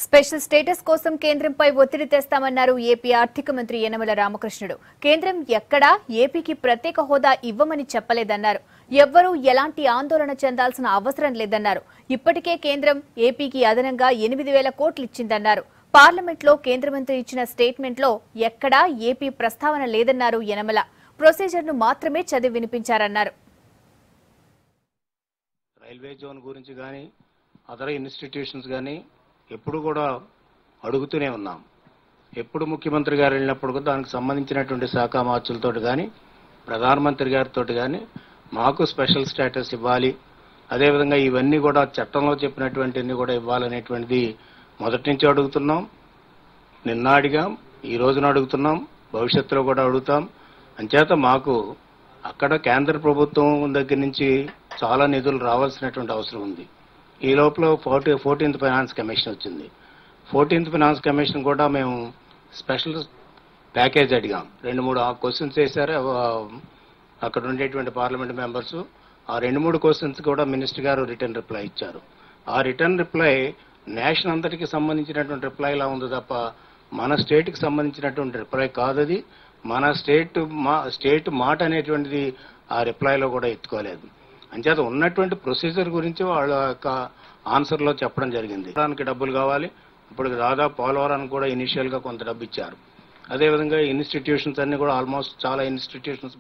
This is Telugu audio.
స్పెషల్ స్టేటస్ కోసం కేంద్రంపై ఒత్తిడి తెస్తామన్నారు ఏపీ ఆర్థిక మంత్రి యనమల రామకృష్ణుడు. కేంద్రం ఎక్కడా ఏపీకి ప్రత్యేక హోదా ఇవ్వమని చెప్పలేదన్నారు. ఎవ్వరూ ఎలాంటి ఆందోళన చెందాల్సిన అవసరం లేదన్నారు. ఇప్పటికే కేంద్రం ఏపీకి అదనంగా 8,000 కోట్లు ఇచ్చిందన్నారు. పార్లమెంట్లో కేంద్ర మంత్రి ఇచ్చిన స్టేట్మెంట్లో ఎక్కడా ఏపీ ప్రస్తావన లేదన్నారు యనమల. ప్రొసీజర్ను మాత్రమే చదివి వినిపించారన్నారు. రైల్వే జోన్ గురించి కానీ అదర్ ఇన్స్టిట్యూషన్స్ కానీ ఎప్పుడు కూడా అడుగుతూనే ఉన్నాం. ఎప్పుడు ముఖ్యమంత్రి గారు వెళ్ళినప్పుడు కూడా దానికి సంబంధించినటువంటి శాఖ మార్చులతో కానీ ప్రధానమంత్రి గారితో కానీ మాకు స్పెషల్ స్టేటస్ ఇవ్వాలి, అదేవిధంగా ఇవన్నీ కూడా చట్టంలో చెప్పినటువంటివన్నీ కూడా ఇవ్వాలనేటువంటిది మొదటి నుంచి అడుగుతున్నాం. నిన్న అడిగాం, ఈ రోజున అడుగుతున్నాం, భవిష్యత్తులో కూడా అడుగుతాం. అంచేత మాకు అక్కడ కేంద్ర ప్రభుత్వం దగ్గర నుంచి చాలా నిధులు రావాల్సినటువంటి అవసరం ఉంది. ఈ లోపల 14th ఫైనాన్స్ కమిషన్ వచ్చింది. 14th ఫైనాన్స్ కమిషన్ కూడా మేము స్పెషల్ ప్యాకేజ్ అడిగాం. 2-3 క్వశ్చన్స్ వేశారు అక్కడ ఉండేటువంటి పార్లమెంట్ మెంబర్స్. ఆ 2-3 క్వశ్చన్స్ కూడా మినిస్టర్ గారు రిటర్న్ రిప్లై ఇచ్చారు. ఆ రిటర్న్ రిప్లై నేషన్ అంతటికి సంబంధించినటువంటి రిప్లైలా ఉంది తప్ప మన స్టేట్కి సంబంధించినటువంటి రిప్లై కాదు. అది మన స్టేట్ మాట అనేటువంటిది ఆ రిప్లైలో కూడా ఎత్తుకోలేదు. అంచేత ఉన్నటువంటి ప్రొసీజర్ గురించి వాళ్ళ యొక్క ఆన్సర్లో చెప్పడం జరిగింది. దానికి డబ్బులు కావాలి. ఇప్పుడు దాదాపు పోలవరానికి కూడా ఇనిషియల్గా కొంత డబ్బు ఇచ్చారు. అదేవిధంగా ఇన్స్టిట్యూషన్స్ అన్ని కూడా ఆల్మోస్ట్ చాలా ఇన్స్టిట్యూషన్స్